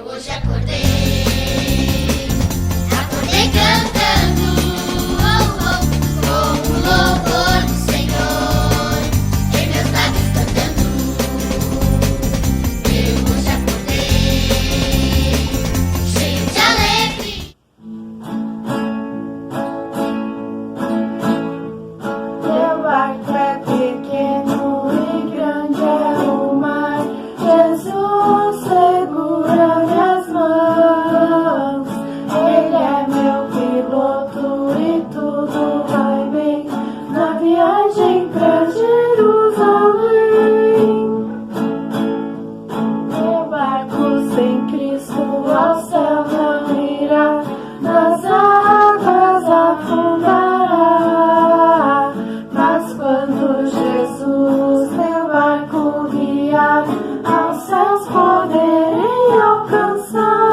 Hoje acordei cantando, com o louvor do Senhor, em meus lábios cantando. Eu hoje acordei, cheio de alegria. Meu barco é pequeno e grande é o mar. Jesus segura minhas mãos. Ele é meu piloto e tudo vai bem na viagem pra Jerusalém. Meu barco sem Cristo ao céu não irá, nas águas afundará. Mas quando Jesus meu barco guiar, aos céus poderei alcançar.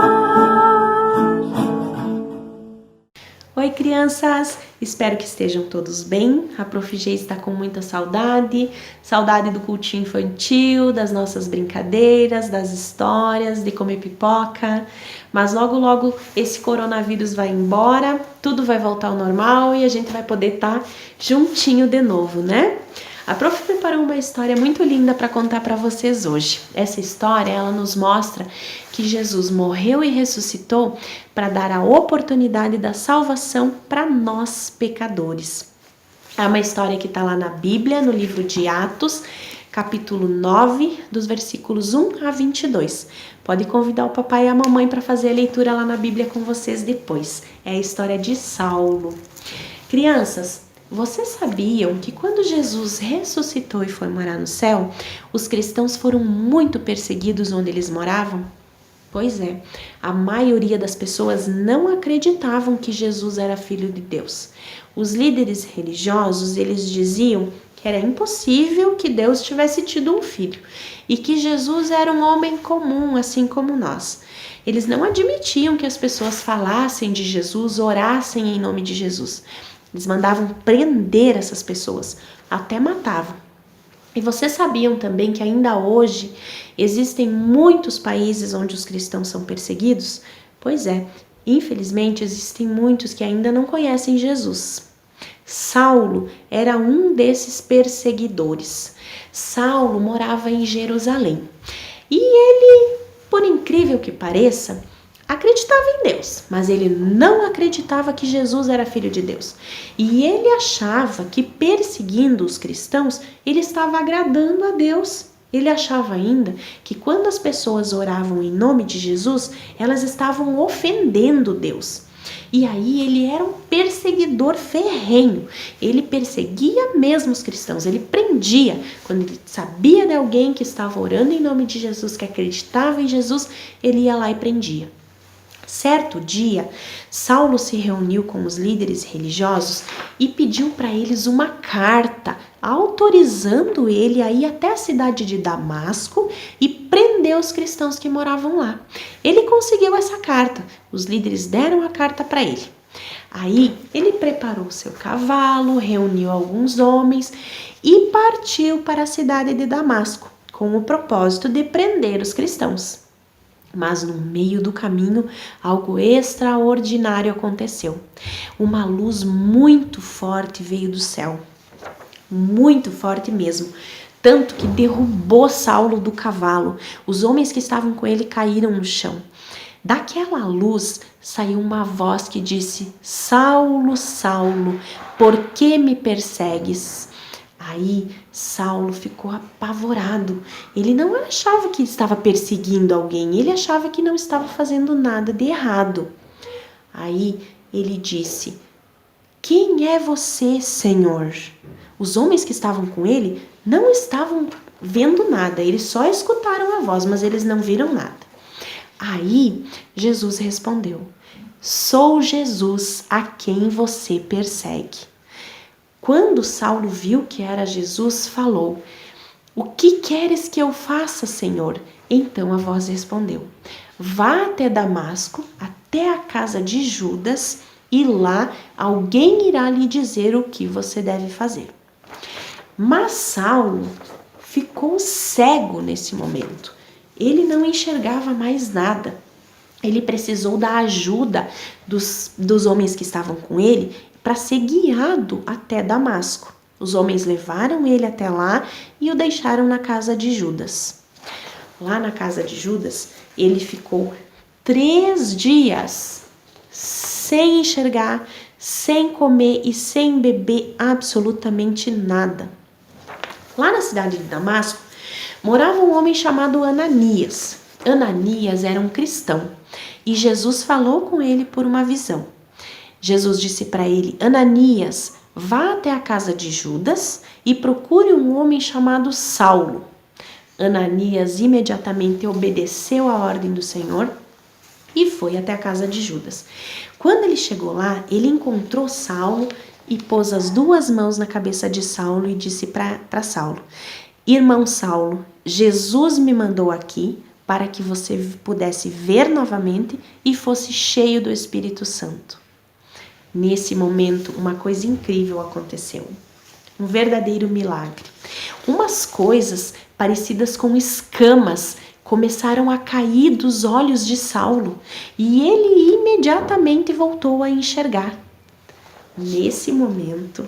Oi, crianças! Espero que estejam todos bem. A Prof. G está com muita saudade do cultinho infantil, das nossas brincadeiras, das histórias, de comer pipoca. Mas logo, logo esse coronavírus vai embora, tudo vai voltar ao normal e a gente vai poder estar juntinho de novo, né? A Prof preparou uma história muito linda para contar para vocês hoje. Essa história, ela nos mostra que Jesus morreu e ressuscitou para dar a oportunidade da salvação para nós pecadores. É uma história que está lá na Bíblia, no livro de Atos, capítulo 9, dos versículos 1 a 22. Pode convidar o papai e a mamãe para fazer a leitura lá na Bíblia com vocês depois. É a história de Saulo. Crianças, vocês sabiam que quando Jesus ressuscitou e foi morar no céu, os cristãos foram muito perseguidos onde eles moravam? Pois é, a maioria das pessoas não acreditavam que Jesus era filho de Deus. Os líderes religiosos, eles diziam que era impossível que Deus tivesse tido um filho e que Jesus era um homem comum, assim como nós. Eles não admitiam que as pessoas falassem de Jesus, orassem em nome de Jesus. Eles mandavam prender essas pessoas, até matavam. E vocês sabiam também que ainda hoje existem muitos países onde os cristãos são perseguidos? Pois é, infelizmente existem muitos que ainda não conhecem Jesus. Saulo era um desses perseguidores. Saulo morava em Jerusalém. E ele, por incrível que pareça, acreditava em Deus, mas ele não acreditava que Jesus era filho de Deus. E ele achava que perseguindo os cristãos, ele estava agradando a Deus. Ele achava ainda que quando as pessoas oravam em nome de Jesus, elas estavam ofendendo Deus. E aí ele era um perseguidor ferrenho. Ele perseguia mesmo os cristãos, ele prendia. Quando ele sabia de alguém que estava orando em nome de Jesus, que acreditava em Jesus, ele ia lá e prendia. Certo dia, Saulo se reuniu com os líderes religiosos e pediu para eles uma carta autorizando ele a ir até a cidade de Damasco e prender os cristãos que moravam lá. Ele conseguiu essa carta, os líderes deram a carta para ele. Aí ele preparou seu cavalo, reuniu alguns homens e partiu para a cidade de Damasco com o propósito de prender os cristãos. Mas no meio do caminho, algo extraordinário aconteceu. Uma luz muito forte veio do céu. Muito forte mesmo. Tanto que derrubou Saulo do cavalo. Os homens que estavam com ele caíram no chão. Daquela luz saiu uma voz que disse: Saulo, Saulo, por que me persegues? Aí Saulo ficou apavorado. Ele não achava que estava perseguindo alguém, ele achava que não estava fazendo nada de errado. Aí ele disse: Quem é você, Senhor? Os homens que estavam com ele não estavam vendo nada, eles só escutaram a voz, mas eles não viram nada. Aí Jesus respondeu: Sou Jesus a quem você persegue. Quando Saulo viu que era Jesus, falou: O que queres que eu faça, Senhor? Então a voz respondeu: Vá até Damasco, até a casa de Judas, e lá alguém irá lhe dizer o que você deve fazer. Mas Saulo ficou cego nesse momento. Ele não enxergava mais nada. ele precisou da ajuda dos homens que estavam com ele para ser guiado até Damasco. Os homens levaram ele até lá e o deixaram na casa de Judas. Lá na casa de Judas, ele ficou 3 dias sem enxergar, sem comer e sem beber absolutamente nada. Lá na cidade de Damasco, morava um homem chamado Ananias. Ananias era um cristão e Jesus falou com ele por uma visão. Jesus disse para ele: Ananias, vá até a casa de Judas e procure um homem chamado Saulo. Ananias imediatamente obedeceu a ordem do Senhor e foi até a casa de Judas. Quando ele chegou lá, ele encontrou Saulo e pôs as 2 mãos na cabeça de Saulo e disse para Saulo: Irmão Saulo, Jesus me mandou aqui para que você pudesse ver novamente e fosse cheio do Espírito Santo. Nesse momento, uma coisa incrível aconteceu. Um verdadeiro milagre. Umas coisas parecidas com escamas começaram a cair dos olhos de Saulo e ele imediatamente voltou a enxergar. Nesse momento,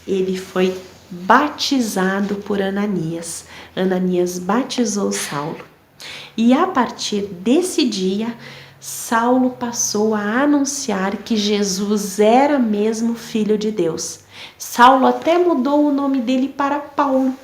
ele foi batizado por Ananias. Ananias batizou Saulo. E a partir desse dia, Saulo passou a anunciar que Jesus era mesmo Filho de Deus. Saulo até mudou o nome dele para Paulo.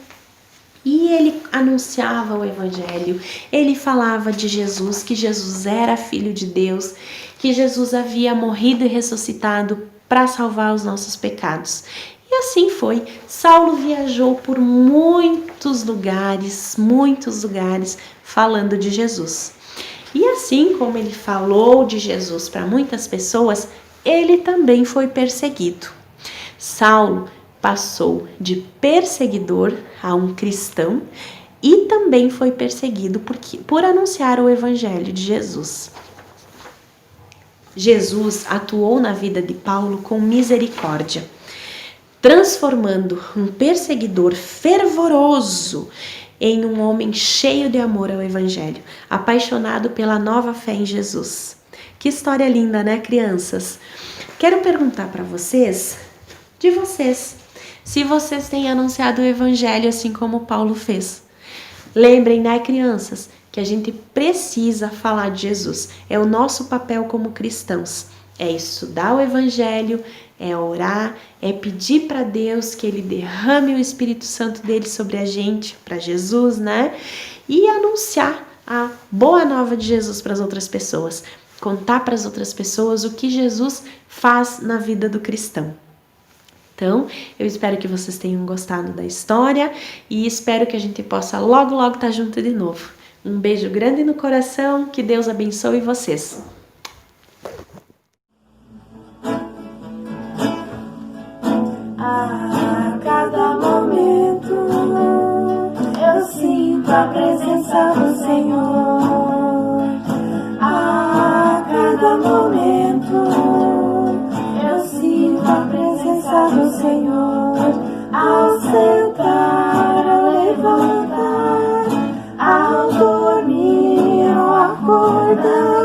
E ele anunciava o Evangelho, ele falava de Jesus, que Jesus era Filho de Deus, que Jesus havia morrido e ressuscitado para salvar os nossos pecados. E assim foi. Saulo viajou por muitos lugares, falando de Jesus. E assim como ele falou de Jesus para muitas pessoas, ele também foi perseguido. Saulo passou de perseguidor a um cristão e também foi perseguido por anunciar o Evangelho de Jesus. Jesus atuou na vida de Paulo com misericórdia, transformando um perseguidor fervoroso em um homem cheio de amor ao Evangelho, apaixonado pela nova fé em Jesus. Que história linda, né, crianças? Quero perguntar para vocês, se vocês têm anunciado o Evangelho assim como Paulo fez. Lembrem, né, crianças, que a gente precisa falar de Jesus. É o nosso papel como cristãos. É estudar o Evangelho, é orar, é pedir para Deus que Ele derrame o Espírito Santo dele sobre a gente, para Jesus, né? E anunciar a boa nova de Jesus para as outras pessoas. Contar para as outras pessoas o que Jesus faz na vida do cristão. Então, eu espero que vocês tenham gostado da história e espero que a gente possa logo estar junto de novo. Um beijo grande no coração, que Deus abençoe vocês. A cada momento eu sinto a presença do Senhor. A cada momento eu sinto a presença do Senhor. Ao sentar, ao levantar, ao dormir, ao acordar.